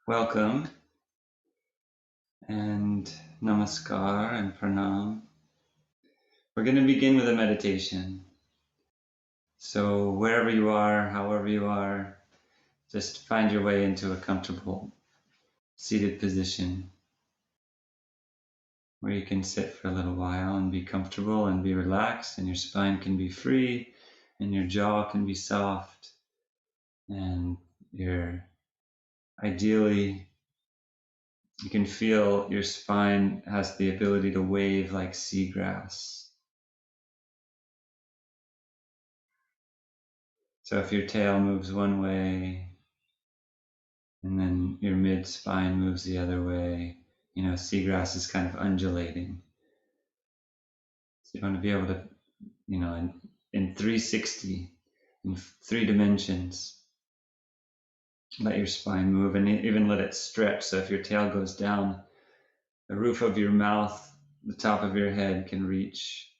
Welcome and namaskar and pranam. We're going to begin with a meditation. So wherever you are, however you are, just find your way into a comfortable seated position where you can sit for a little while and be comfortable and be relaxed, and your spine can be free and your jaw can be soft, and ideally you can feel your spine has the ability to wave like seagrass. So if your tail moves one way and then your mid spine moves the other way, seagrass is kind of undulating. So you want to be able to, in 360, in 3 dimensions, let your spine move and even let it stretch. So if your tail goes down, the roof of your mouth, the top of your head can reach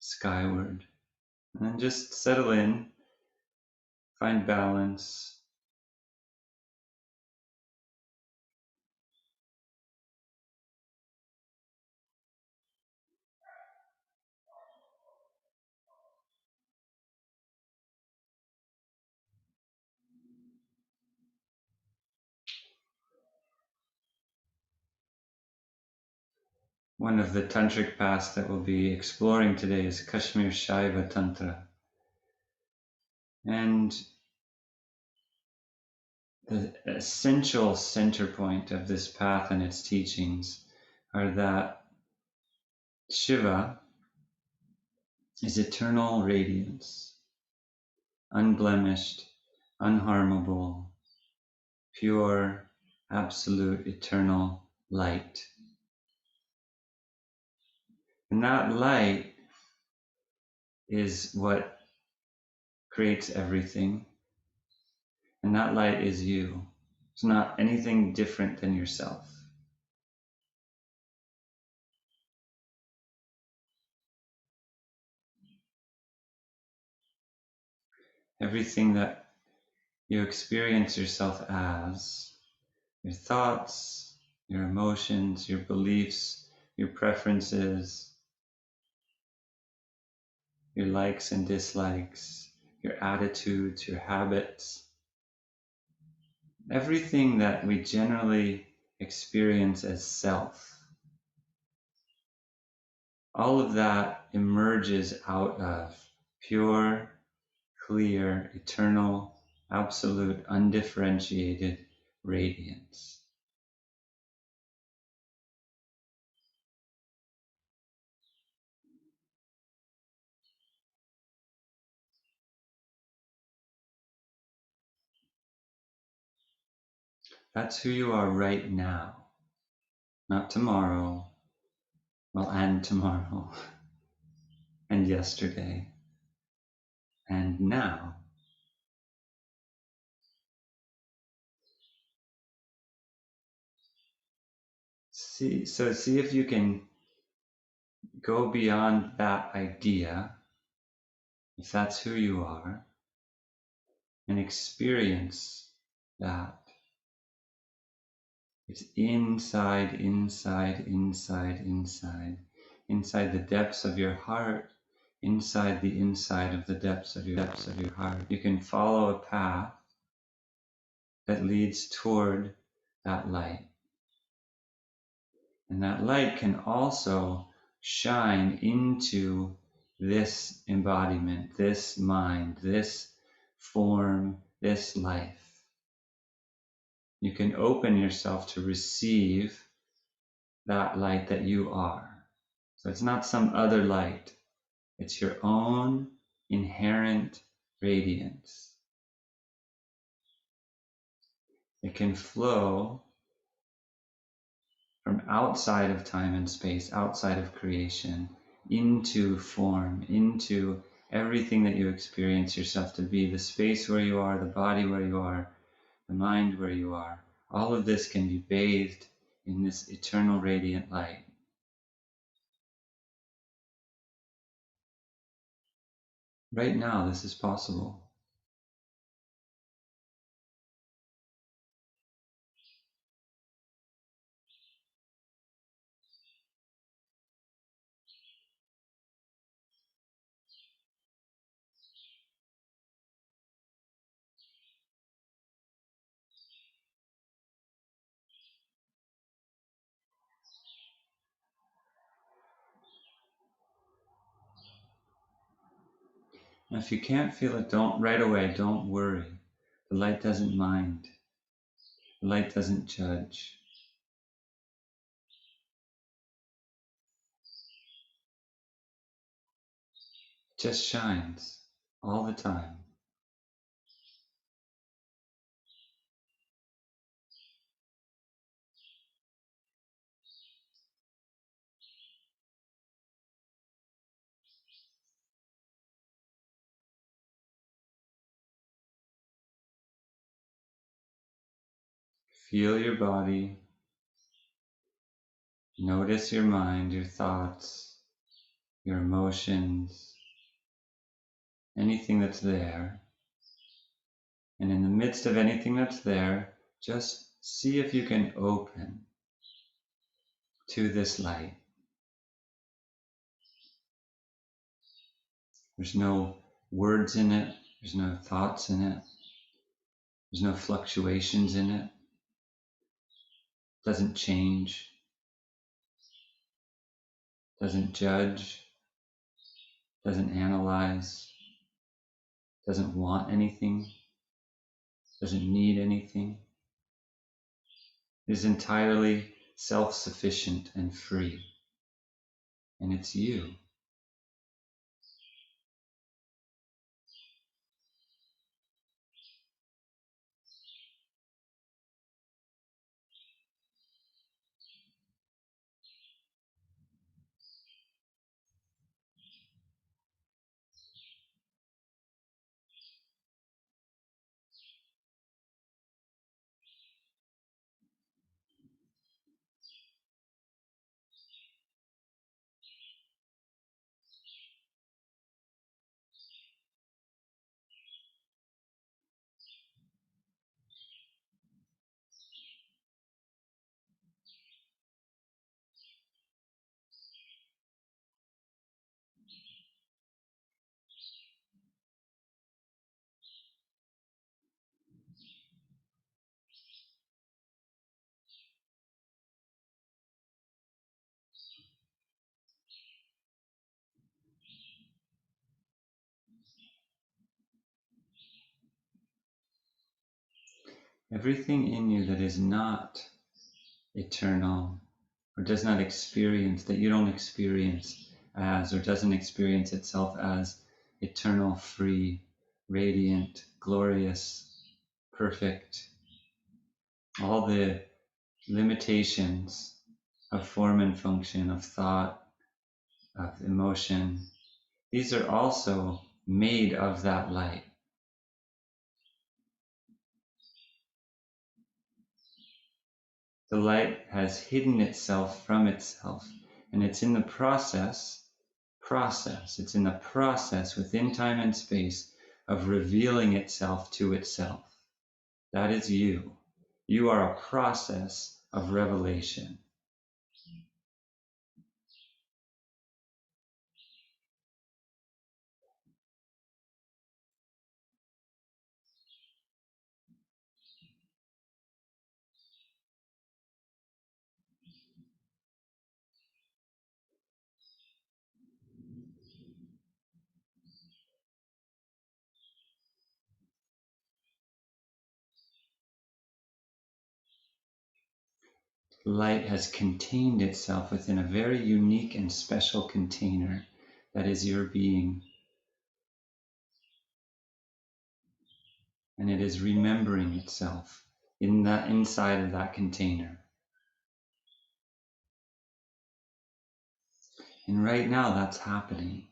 skyward. And then just settle in, find balance. One of the tantric paths that we'll be exploring today is Kashmir Shaiva Tantra. And the essential center point of this path and its teachings are that Shiva is eternal radiance, unblemished, unharmable, pure, absolute, eternal light. And that light is what creates everything. And that light is you. It's not anything different than yourself. Everything that you experience yourself as, your thoughts, your emotions, your beliefs, your preferences, your likes and dislikes, your attitudes, your habits, everything that we generally experience as self, all of that emerges out of pure, clear, eternal, absolute, undifferentiated radiance. That's who you are right now, not tomorrow, and tomorrow, and yesterday, and now. See if you can go beyond that idea, if that's who you are, and experience that. It's inside, inside, inside, inside, inside the depths of your heart, inside the inside of the depths of your heart. You can follow a path that leads toward that light. And that light can also shine into this embodiment, this mind, this form, this life. You can open yourself to receive that light that you are. So it's not some other light. It's your own inherent radiance. It can flow from outside of time and space, outside of creation, into form, into everything that you experience yourself to be, the space where you are, the body where you are, the mind where you are. All of this can be bathed in this eternal radiant light. Right now, this is possible. If you can't feel it, don't right away, don't worry. The light doesn't mind. The light doesn't judge. It just shines all the time. Feel your body. Notice your mind, your thoughts, your emotions, anything that's there. And in the midst of anything that's there, just see if you can open to this light. There's no words in it. There's no thoughts in it. There's no fluctuations in it. It doesn't change. It doesn't judge. It doesn't analyze. It doesn't want anything. It doesn't need anything. It is entirely self-sufficient and free. And it's you. Everything in you that is not eternal or does not experience, that you don't experience as, or doesn't experience itself as eternal, free, radiant, glorious, perfect, all the limitations of form and function, of thought, of emotion, these are also made of that light. The light has hidden itself from itself, and it's in the process, it's in the process within time and space of revealing itself to itself. That is you. You are a process of revelation. Light has contained itself within a very unique and special container that is your being. And it is remembering itself in that inside of that container. And right now that's happening.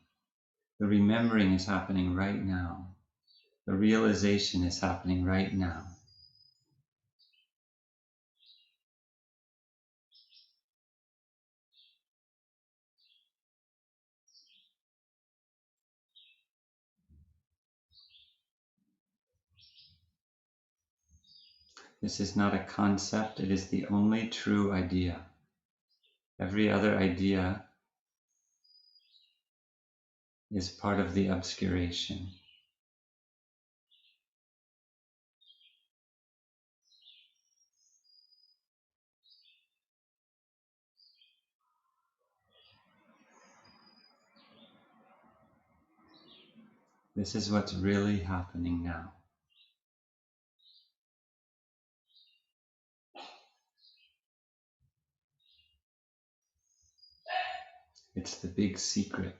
The remembering is happening right now. The realization is happening right now. This is not a concept, it is the only true idea. Every other idea is part of the obscuration. This is what's really happening now. It's the big secret.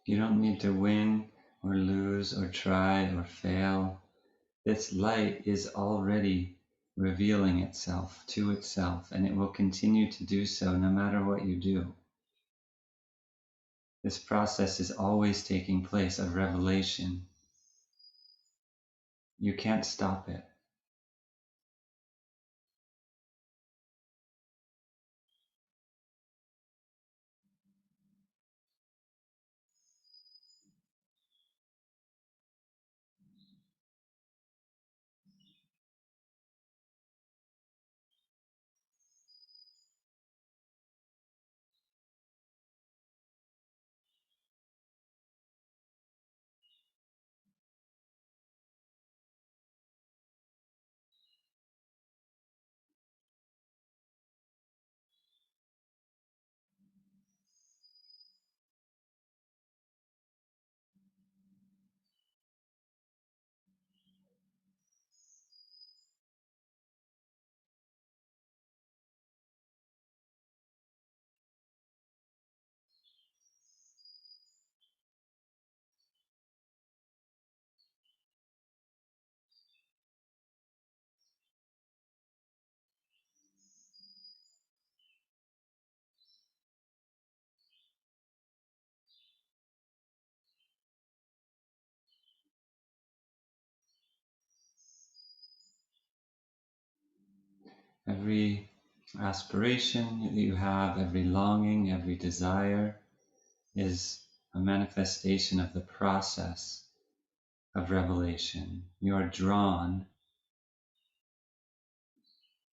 You don't need to win or lose or try or fail. This light is already revealing itself to itself, and it will continue to do so no matter what you do. This process is always taking place of revelation. You can't stop it. Every aspiration that you have, every longing, every desire is a manifestation of the process of revelation. You are drawn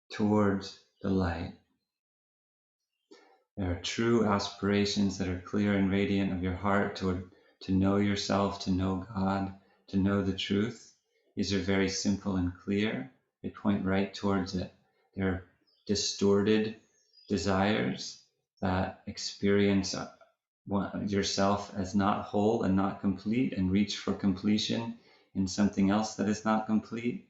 towards the light. There are true aspirations that are clear and radiant of your heart to know yourself, to know God, to know the truth. These are very simple and clear. They point right towards it. They're distorted desires that experience yourself as not whole and not complete and reach for completion in something else that is not complete.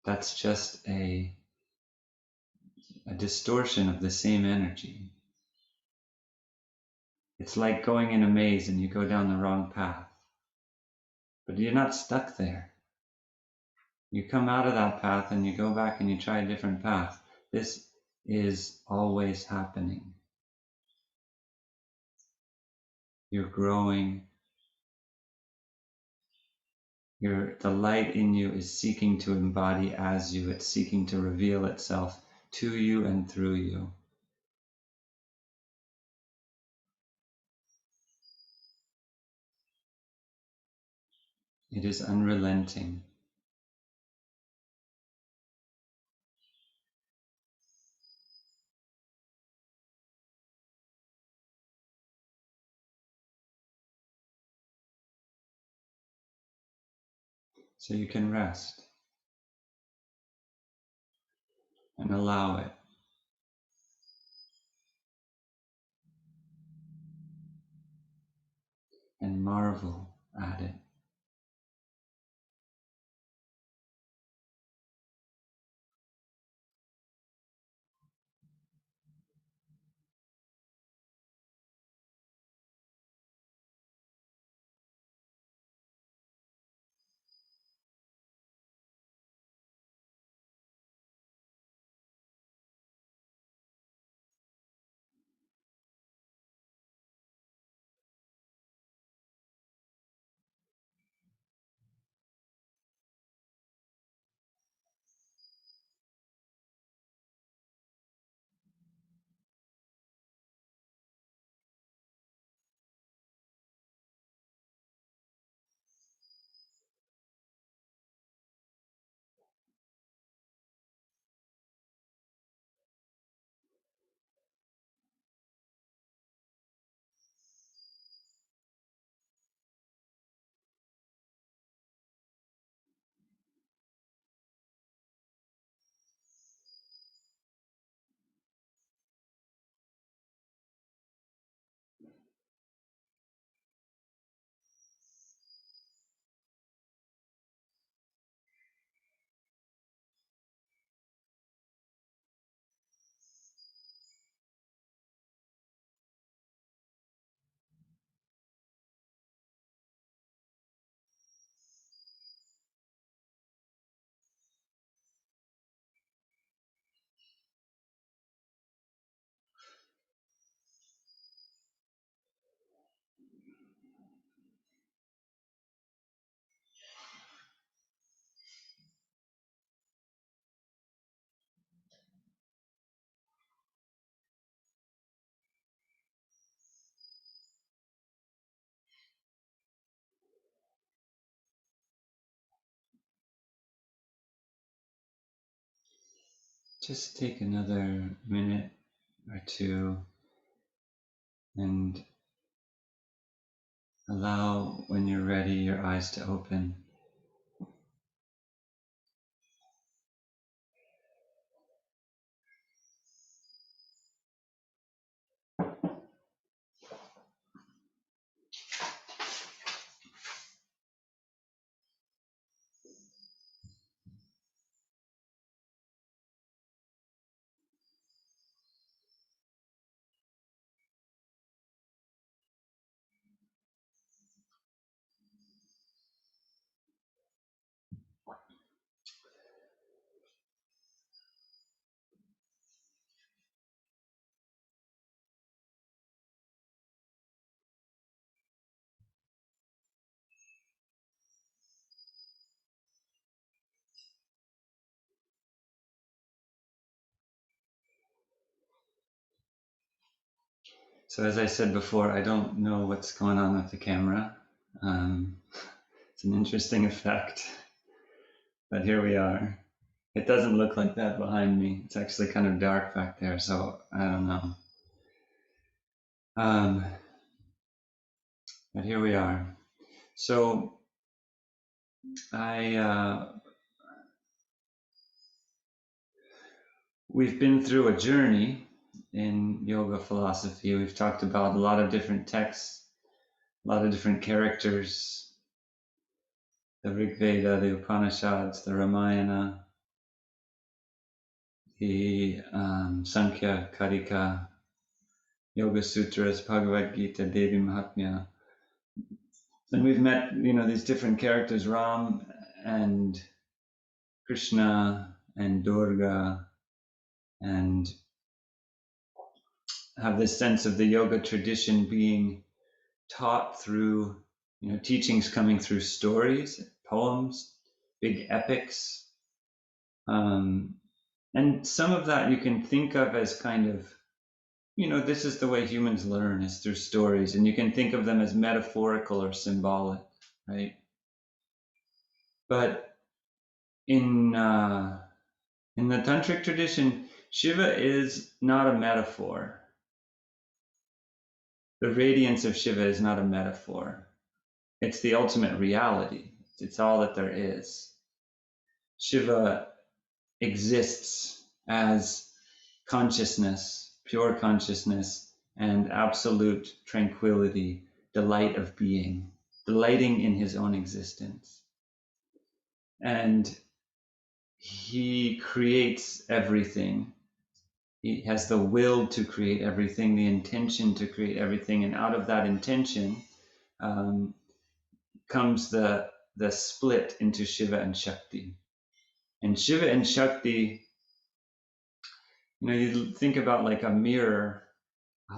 That's just a distortion of the same energy. It's like going in a maze and you go down the wrong path, but you're not stuck there. You come out of that path and you go back and you try a different path. This is always happening. You're growing. The light in you is seeking to embody as you. It's seeking to reveal itself to you and through you. It is unrelenting. So you can rest and allow it. And marvel at it. just take another minute or two and allow, when you're ready, your eyes to open. So as I said before, I don't know what's going on with the camera. It's an interesting effect, but here we are. It doesn't look like that behind me. It's actually kind of dark back there, so I don't know. But here we are. So we've been through a journey in yoga philosophy. We've talked about a lot of different texts, a lot of different characters, the Rig Veda, the Upanishads, the Ramayana, the Sankhya, Karika, Yoga Sutras, Bhagavad Gita, Devi Mahatmya. And we've met, these different characters, Ram and Krishna and Durga, and have this sense of the yoga tradition being taught through, teachings coming through stories, poems, big epics. And some of that you can think of as kind of, this is the way humans learn, is through stories. And you can think of them as metaphorical or symbolic, right? But in the tantric tradition, Shiva is not a metaphor. The radiance of Shiva is not a metaphor. It's the ultimate reality. It's all that there is. Shiva exists as consciousness, pure consciousness, and absolute tranquility, delight of being, delighting in his own existence. And he creates everything. He has the will to create everything, the intention to create everything, and out of that intention comes the split into Shiva and Shakti. And Shiva and Shakti, you think about like a mirror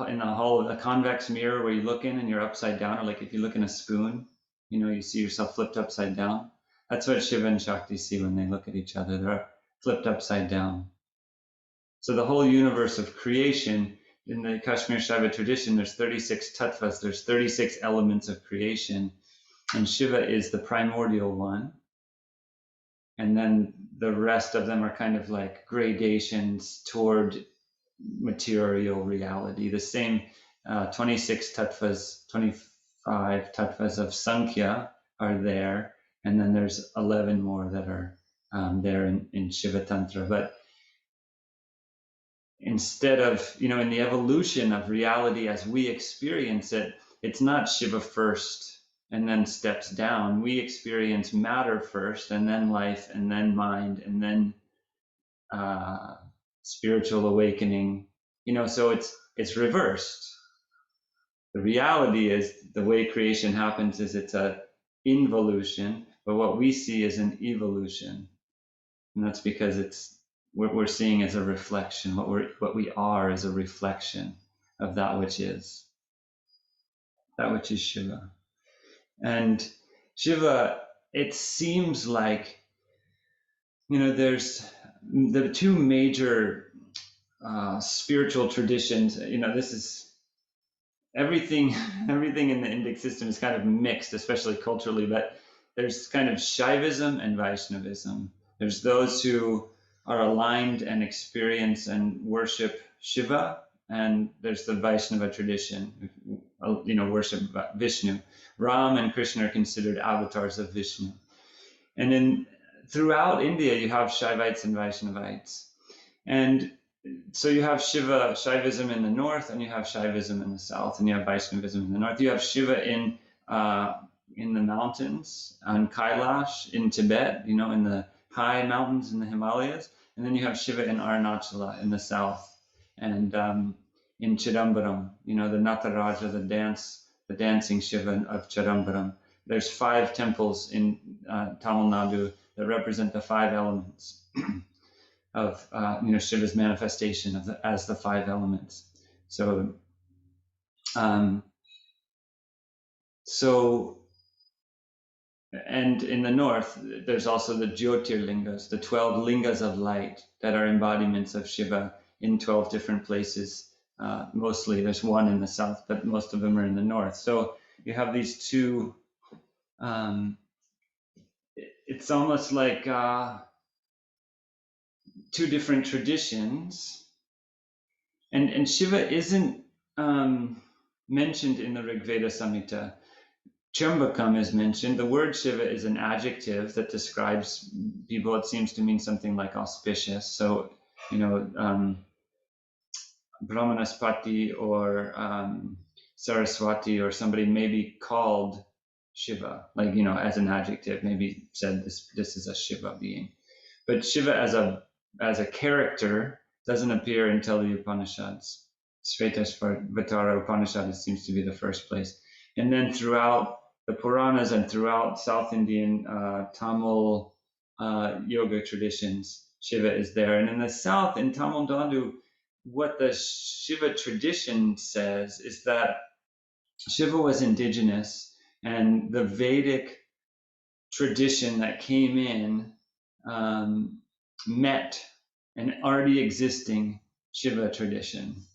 in a convex mirror where you look in and you're upside down, or like if you look in a spoon, you see yourself flipped upside down. That's what Shiva and Shakti see when they look at each other. They're flipped upside down. So the whole universe of creation, in the Kashmir Shaiva tradition, there's 36 tattvas, there's 36 elements of creation, and Shiva is the primordial one. And then the rest of them are kind of like gradations toward material reality. The same 26 tattvas, 25 tattvas of Sankhya are there, and then there's 11 more that are there in Shiva Tantra. But instead of, in the evolution of reality as we experience it, it's not Shiva first and then steps down. We experience matter first, and then life, and then mind, and then spiritual awakening. So it's reversed. The reality is the way creation happens is it's a involution, but what we see is an evolution, and that's because it's what we're seeing as a reflection. What we are is a reflection of that which is Shiva. And Shiva, it seems like, there's the two major spiritual traditions. This is everything in the Indic system is kind of mixed, especially culturally, but there's kind of Shaivism and Vaishnavism. There's those who are aligned and experience and worship Shiva, and there's the Vaishnava tradition, worship Vishnu. Ram and Krishna are considered avatars of Vishnu. And then throughout India, you have Shaivites and Vaishnavites. And so you have Shiva, Shaivism in the north, and you have Shaivism in the south, and you have Vaishnavism in the north. You have Shiva in the mountains on Kailash in Tibet, in the high mountains in the Himalayas, and then you have Shiva in Arunachala in the south, and in Chidambaram, the Nataraja, the dancing Shiva of Chidambaram. There's 5 temples in Tamil Nadu that represent the 5 elements of Shiva's manifestation as the 5 elements. So and in the north, there's also the Jyotirlingas, the 12 lingas of light that are embodiments of Shiva in 12 different places. Mostly there's one in the south, but most of them are in the north. So you have these two, it's almost like 2 different traditions. And Shiva isn't mentioned in the Rig Veda Samhita. Chambakam is mentioned. The word Shiva is an adjective that describes people. It seems to mean something like auspicious. So, Brahmanaspati or Saraswati or somebody may be called Shiva, as an adjective, maybe said this is a Shiva being. But Shiva as a character doesn't appear until the Upanishads. Shvetashvatara Upanishad seems to be the first place. And then throughout the Puranas and throughout South Indian Tamil yoga traditions, Shiva is there. And in the South, in Tamil Nadu, what the Shiva tradition says is that Shiva was indigenous, and the Vedic tradition that came in met an already existing Shiva tradition.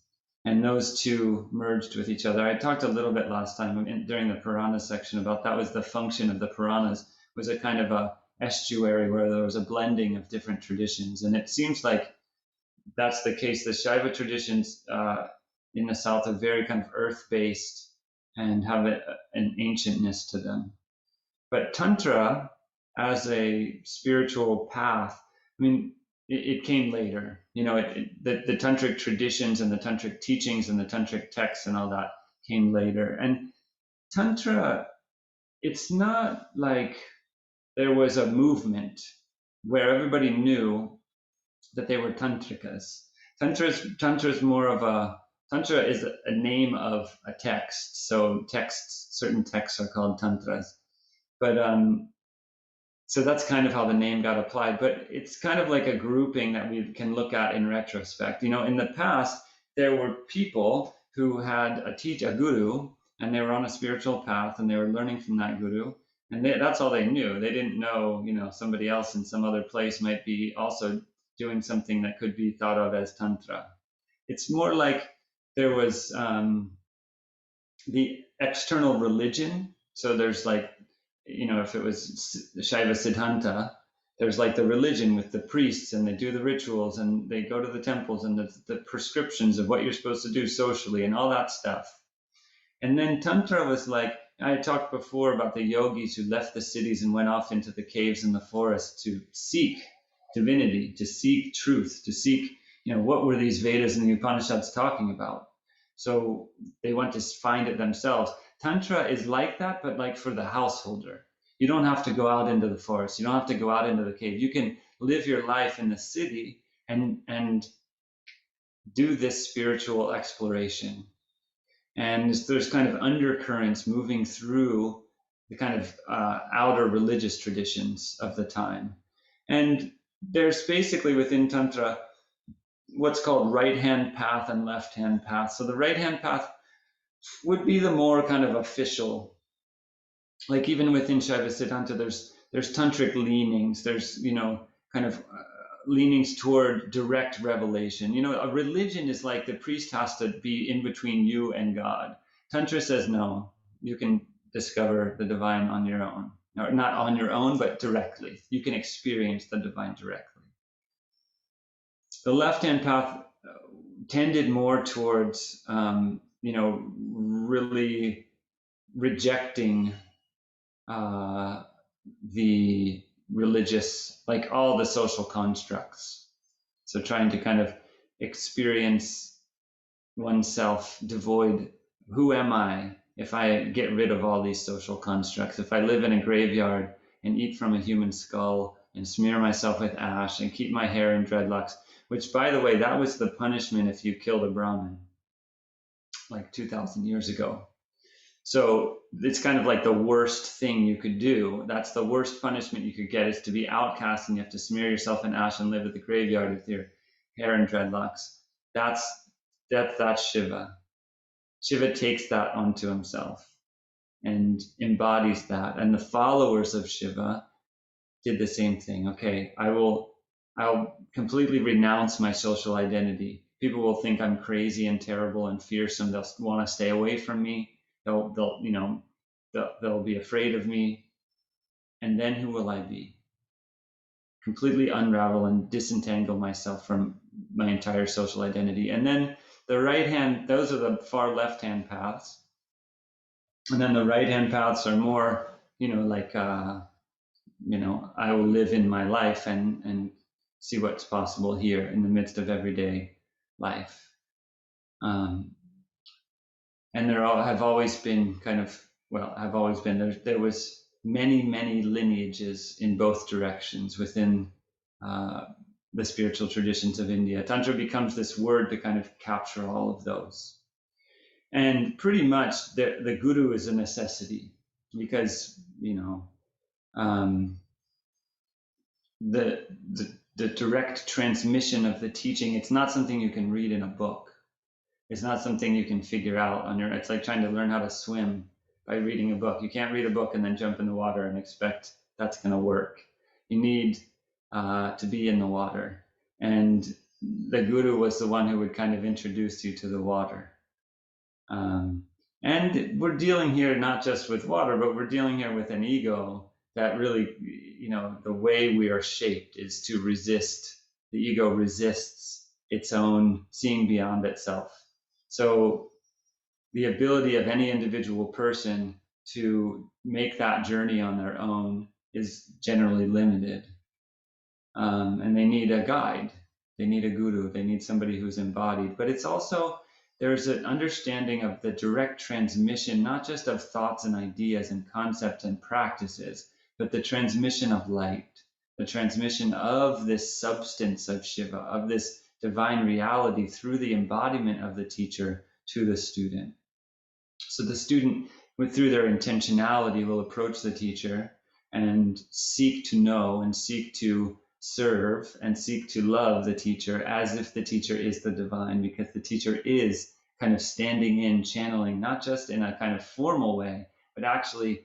And those two merged with each other. I talked a little bit last time during the Purana section about that was the function of the Puranas, was a kind of a estuary where there was a blending of different traditions. And it seems like that's the case. The Shaiva traditions in the South are very kind of earth-based and have an ancientness to them. But Tantra, as a spiritual path, it came later. The tantric traditions and the tantric teachings and the tantric texts and all that came later. And Tantra, it's not like there was a movement where everybody knew that they were tantrikas. Tantra is more of Tantra is a name of a text. So certain texts are called tantras. But so that's kind of how the name got applied, but it's kind of like a grouping that we can look at in retrospect. In the past, there were people who had a guru, and they were on a spiritual path, and they were learning from that guru, and that's all they knew. They didn't know, somebody else in some other place might be also doing something that could be thought of as Tantra. It's more like there was the external religion. So there's like, if it was Shaiva Siddhanta, there's like the religion with the priests, and they do the rituals, and they go to the temples, and the prescriptions of what you're supposed to do socially and all that stuff. And then Tantra was like, I talked before about the yogis who left the cities and went off into the caves and the forest to seek divinity, to seek truth, to seek, what were these Vedas and the Upanishads talking about? So they want to find it themselves. Tantra is like that, but like for the householder. You don't have to go out into the forest. You don't have to go out into the cave. You can live your life in the city and do this spiritual exploration. And there's kind of undercurrents moving through the kind of outer religious traditions of the time. And there's basically within Tantra what's called right-hand path and left-hand path. So the right-hand path would be the more kind of official, like even within Shaiva Siddhanta, there's tantric leanings, there's, kind of leanings toward direct revelation. A religion is like the priest has to be in between you and God. Tantra says, no, you can discover the divine on your own. Or not on your own, but directly. You can experience the divine directly. The left-hand path tended more towards, really rejecting the religious, like all the social constructs. So trying to kind of experience oneself devoid. Who am I if I get rid of all these social constructs? If I live in a graveyard and eat from a human skull and smear myself with ash and keep my hair in dreadlocks, which, by the way, that was the punishment if you killed a Brahmin like 2,000 years ago. So it's kind of like the worst thing you could do. That's the worst punishment you could get, is to be outcast and you have to smear yourself in ash and live at the graveyard with your hair and dreadlocks. That's Shiva. Shiva takes that onto himself and embodies that. And the followers of Shiva did the same thing. Okay, I'll completely renounce my social identity. People will think I'm crazy and terrible and fearsome. They'll want to stay away from me. They'll be afraid of me. And then who will I be? Completely unravel and disentangle myself from my entire social identity. And then the right hand, those are the far left hand paths. And then the right hand paths are more, like, I will live in my life and see what's possible here in the midst of everyday life. And there have always been there was many lineages in both directions within the spiritual traditions of India. Tantra becomes this word to kind of capture all of those. And pretty much the guru is a necessity, because, the direct transmission of the teaching, it's not something you can read in a book. It's not something you can figure out on your, it's like trying to learn how to swim by reading a book. You can't read a book and then jump in the water and expect that's going to work. You need to be in the water. And the guru was the one who would kind of introduce you to the water. And we're dealing here not just with water, but we're dealing here with an ego that really, the way we are shaped is to resist. The ego resists its own seeing beyond itself. So the ability of any individual person to make that journey on their own is generally limited. And they need a guide. They need a guru. They need somebody who's embodied. But it's also, there's an understanding of the direct transmission, not just of thoughts and ideas and concepts and practices, but the transmission of light, the transmission of this substance of Shiva, of this divine reality through the embodiment of the teacher to the student. So the student, through their intentionality, will approach the teacher and seek to know and seek to serve and seek to love the teacher as if the teacher is the divine, because the teacher is kind of standing in, channeling, not just in a kind of formal way, but actually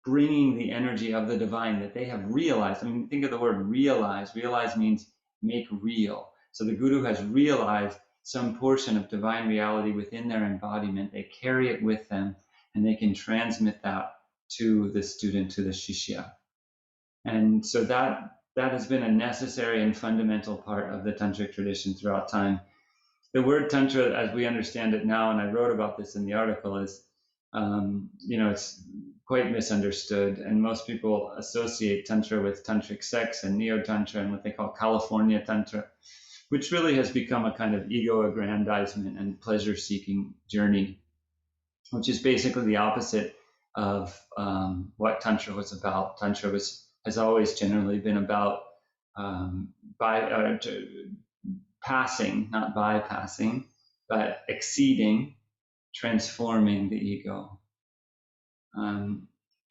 bringing the energy of the divine that they have realized. I mean, think of the word realize. Realize means make real. So the guru has realized some portion of divine reality within their embodiment. They carry it with them, and they can transmit that to the student, to the shishya. And so that has been a necessary and fundamental part of the tantric tradition throughout time. The word tantra, as we understand it now, and I wrote about this in the article, is, it's quite misunderstood, and most people associate tantra with tantric sex and neo-tantra and what they call California tantra, which really has become a kind of ego-aggrandizement and pleasure-seeking journey, which is basically the opposite of what tantra was about. Tantra has always generally been about passing, not bypassing, but exceeding, transforming the ego.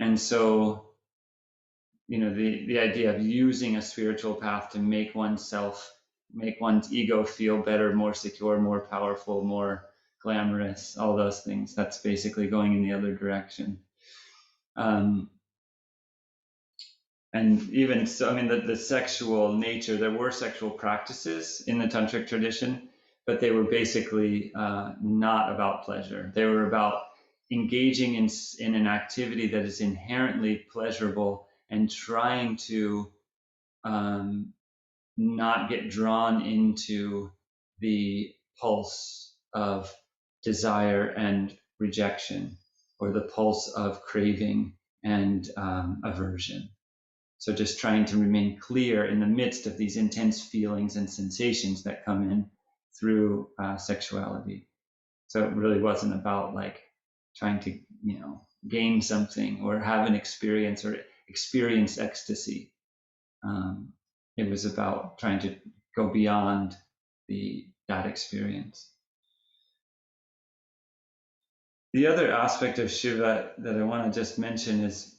And so, the idea of using a spiritual path to make one's ego feel better, more secure, more powerful, more glamorous, all those things, that's basically going in the other direction. And even so, I mean, the sexual nature, there were sexual practices in the tantric tradition, but they were basically not about pleasure. They were about engaging in an activity that is inherently pleasurable and trying to not get drawn into the pulse of desire and rejection, or the pulse of craving and aversion. So just trying to remain clear in the midst of these intense feelings and sensations that come in through sexuality. So it really wasn't about like trying to, gain something or have an experience or experience ecstasy. Um, it was about trying to go beyond that experience. The other aspect of Shiva that I want to just mention is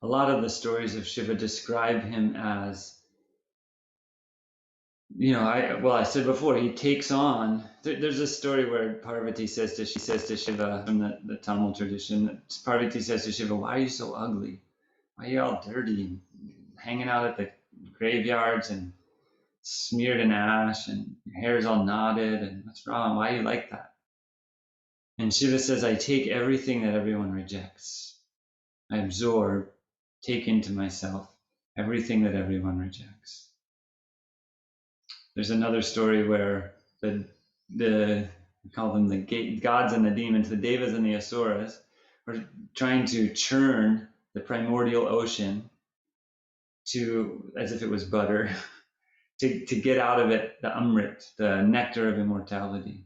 a lot of the stories of Shiva describe him as, I said before, he takes on. There's a story where Parvati says to Shiva from the Tamil tradition. Parvati says to Shiva, "Why are you so ugly? Why are you all dirty and hanging out at the graveyards and smeared in ash and your hair's all knotted, and what's wrong? Why are you like that?" And Shiva says, "I take everything that everyone rejects. I absorb, take into myself everything that everyone rejects." There's another story where the we call them the gods and the demons, the devas and the asuras, are trying to churn the primordial ocean to, as if it was butter, to get out of it the amrit, the nectar of immortality.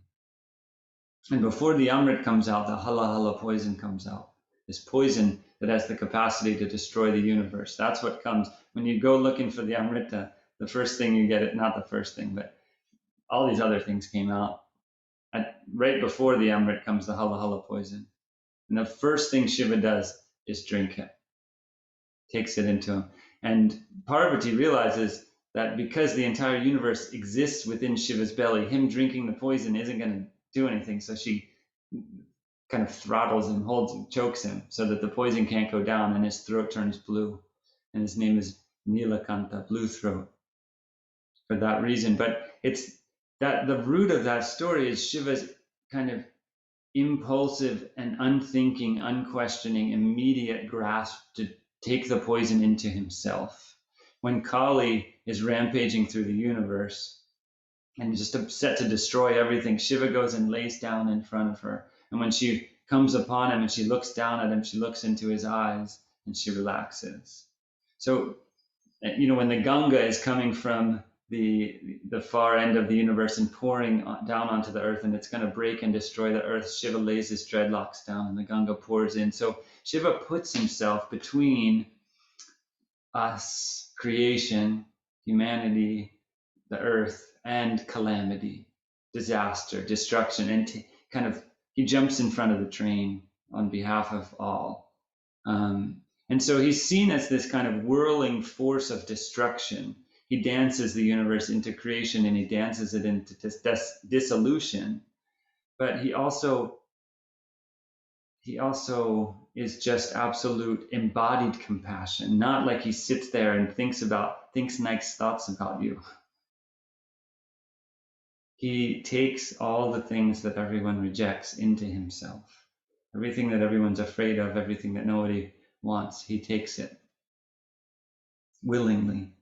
And before the amrit comes out, the hala hala poison comes out. This poison that has the capacity to destroy the universe. That's what comes when you go looking for the amrita. The first thing you get, not the first thing, but all these other things came out. Right before the amrit comes the hala hala poison. And the first thing Shiva does is drink it, takes it into him. And Parvati realizes that because the entire universe exists within Shiva's belly, him drinking the poison isn't going to do anything. So she kind of throttles him, holds him, chokes him so that the poison can't go down and his throat turns blue. And his name is Nilakanta, blue throat, for that reason. But it's that the root of that story is Shiva's kind of impulsive and unthinking, unquestioning, immediate grasp to take the poison into himself. When Kali is rampaging through the universe and just set to destroy everything, Shiva goes and lays down in front of her. And when she comes upon him and she looks down at him, she looks into his eyes and she relaxes. So, when the Ganga is coming from the far end of the universe and pouring down onto the earth, and it's going to break and destroy the earth, Shiva lays his dreadlocks down and the Ganga pours in. So Shiva puts himself between us, creation, humanity, the earth, and calamity, disaster, destruction, and he jumps in front of the train on behalf of all. And so he's seen as this kind of whirling force of destruction. He dances the universe into creation and he dances it into dissolution. But he also is just absolute embodied compassion, not like he sits there and thinks nice thoughts about you. He takes all the things that everyone rejects into himself. Everything that everyone's afraid of, everything that nobody wants, he takes it willingly.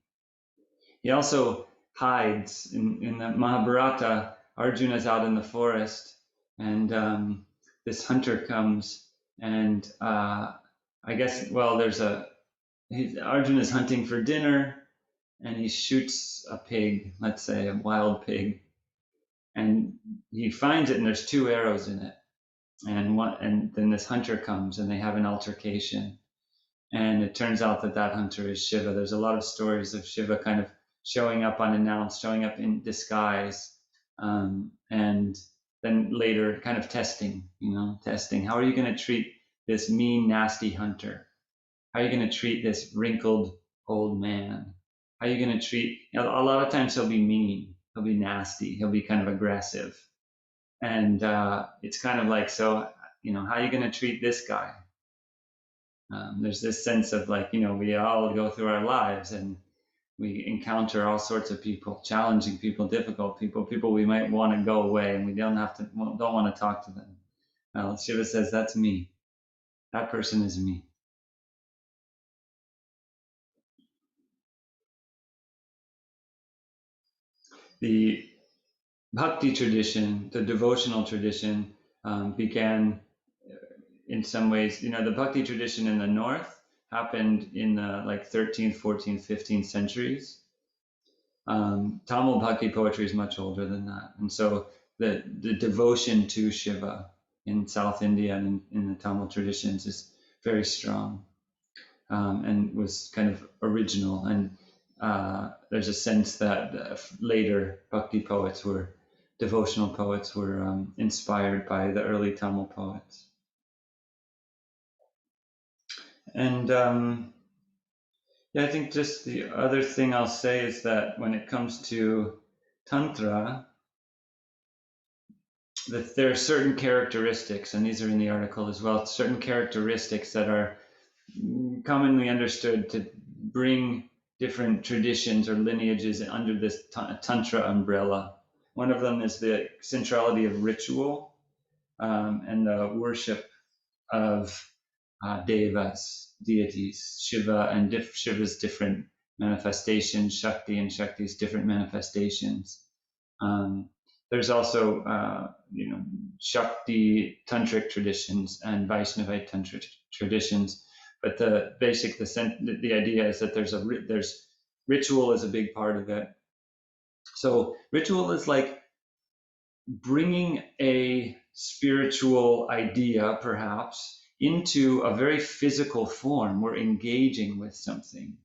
He also hides in the Mahabharata. Arjuna's out in the forest, and this hunter comes, and Arjuna's hunting for dinner, and he shoots a pig, let's say a wild pig, and he finds it, and there's 2 arrows in it, and then this hunter comes, and they have an altercation, and it turns out that hunter is Shiva. There's a lot of stories of Shiva kind of showing up unannounced, showing up in disguise, and then later kind of testing. How are you going to treat this mean, nasty hunter? How are you going to treat this wrinkled old man? How are you going to treat? A lot of times he'll be mean, he'll be nasty, he'll be kind of aggressive, and it's kind of like, so how are you going to treat this guy? There's this sense of we all go through our lives and we encounter all sorts of people, challenging people, difficult people we might want to go away and we don't want to talk to them. Well, Shiva says, that's me. That person is me. the bhakti tradition, the devotional tradition, began in some ways. The bhakti tradition in the north happened in the 13th, 14th, 15th centuries. Tamil bhakti poetry is much older than that, and so the devotion to Shiva in South India and in the Tamil traditions is very strong, and was kind of original. And there's a sense that later bhakti poets were devotional poets were inspired by the early Tamil poets. And I think just the other thing I'll say is that when it comes to Tantra, that there are certain characteristics, and these are in the article as well, certain characteristics that are commonly understood to bring different traditions or lineages under this Tantra umbrella. One of them is the centrality of ritual, and the worship of devas, deities, Shiva and Shiva's different manifestations, Shakti and Shakti's different manifestations. There's also, Shakti tantric traditions and Vaishnavite tantric traditions, but the idea is that there's ritual is a big part of it. So ritual is like bringing a spiritual idea, perhaps, into a very physical form. We're engaging with something.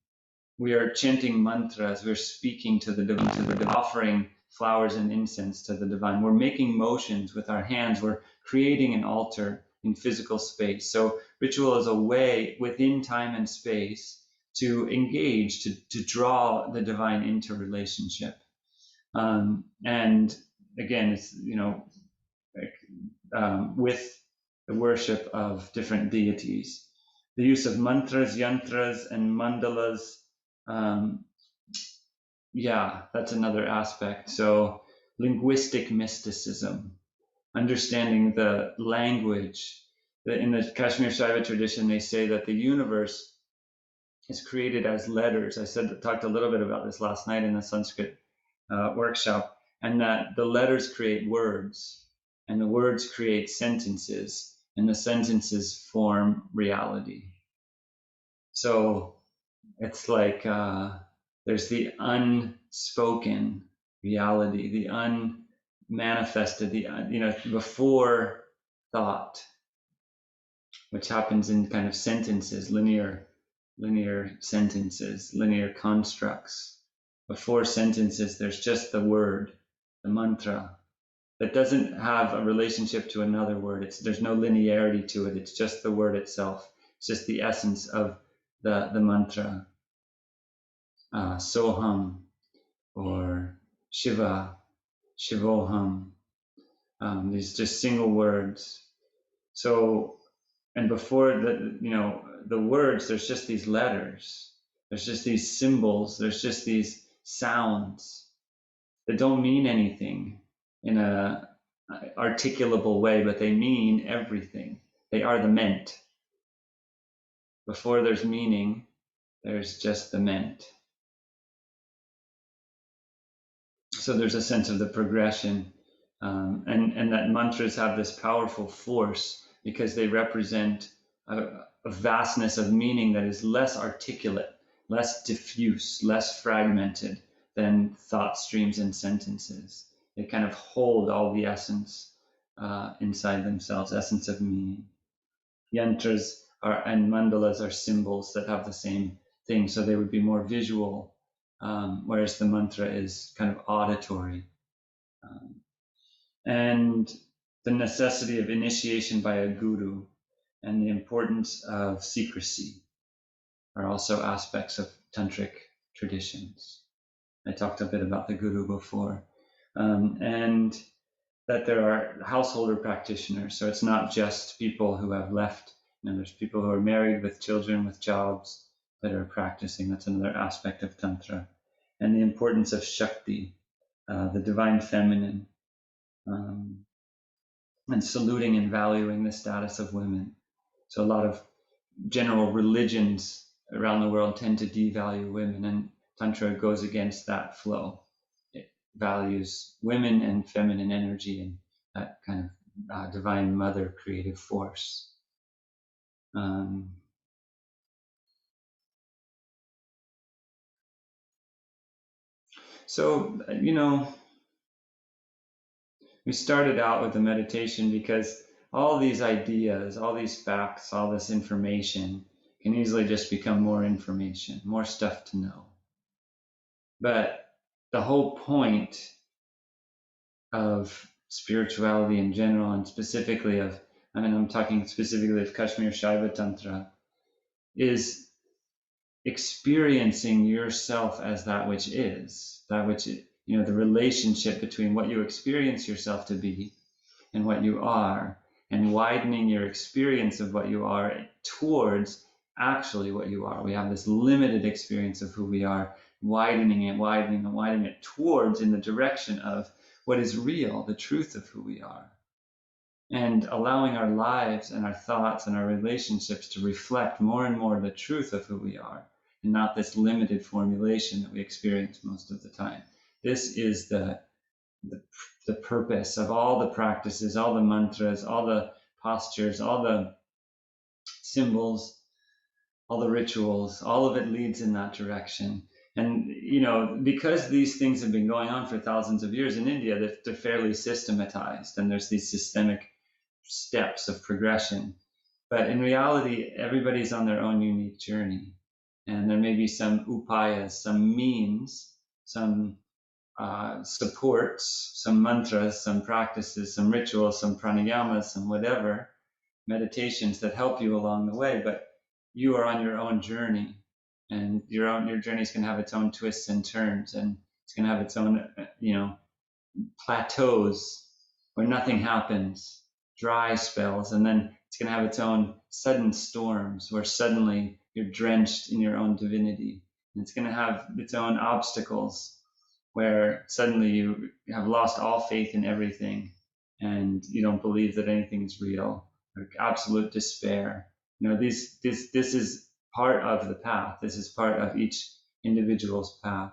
We are chanting mantras. We're speaking to the divine. We're offering flowers and incense to the divine. We're making motions with our hands. We're creating an altar in physical space. So ritual is a way within time and space to engage, to draw the divine into relationship. And again, it's, with the worship of different deities. The use of mantras, yantras, and mandalas, that's another aspect. So linguistic mysticism, understanding the language. In the Kashmir Shaiva tradition, they say that the universe is created as letters. I talked a little bit about this last night in the Sanskrit workshop, and that the letters create words, and the words create sentences, and the sentences form reality. So it's like there's the unspoken reality, the unmanifested, before thought, which happens in kind of sentences, linear sentences, linear constructs. Before sentences, there's just the word, the mantra, that doesn't have a relationship to another word. There's no linearity to it. It's just the word itself. It's just the essence of the mantra. Soham, or Shiva, Shivoham. These just single words. So, and before the words, there's just these letters. There's just these symbols. There's just these sounds that don't mean anything in a articulable way, but they mean everything. They are the ment. Before there's meaning, there's just the ment. So there's a sense of the progression, and that mantras have this powerful force because they represent a vastness of meaning that is less articulate, less diffuse, less fragmented than thought streams and sentences. They kind of hold all the essence inside themselves, essence of meaning. Yantras and mandalas are symbols that have the same thing, so they would be more visual, whereas the mantra is kind of auditory. And the necessity of initiation by a guru and the importance of secrecy are also aspects of tantric traditions. I talked a bit about the guru before, and that there are householder practitioners. So it's not just people who have left. There's people who are married with children, with jobs, that are practicing. That's another aspect of Tantra. And the importance of Shakti, the divine feminine, and saluting and valuing the status of women. So a lot of general religions around the world tend to devalue women, and Tantra goes against that flow. values women and feminine energy and that kind of divine mother creative force. Um, so, we started out with the meditation because all these ideas, all these facts, all this information can easily just become more information, more stuff to know. But the whole point of spirituality in general, and specifically I'm talking specifically of Kashmir Shaiva Tantra, is experiencing yourself as that which is, the relationship between what you experience yourself to be and what you are, and widening your experience of what you are towards actually what you are. We have this limited experience of who we are, widening it, widening and widening it towards in the direction of what is real, the truth of who we are. And allowing our lives and our thoughts and our relationships to reflect more and more the truth of who we are, and not this limited formulation that we experience most of the time. This is the purpose of all the practices, all the mantras, all the postures, all the symbols, all the rituals, all of it leads in that direction. And, because these things have been going on for thousands of years in India, they're fairly systematized, and there's these systemic steps of progression. But in reality, everybody's on their own unique journey. And there may be some upayas, some means, some supports, some mantras, some practices, some rituals, some pranayamas, some whatever, meditations that help you along the way. But you are on your own journey, and your journey is going to have its own twists and turns, and it's going to have its own, plateaus where nothing happens, dry spells, and then it's going to have its own sudden storms where suddenly you're drenched in your own divinity. And it's going to have its own obstacles where suddenly you have lost all faith in everything and you don't believe that anything is real, like absolute despair. This is part of the path. This is part of each individual's path.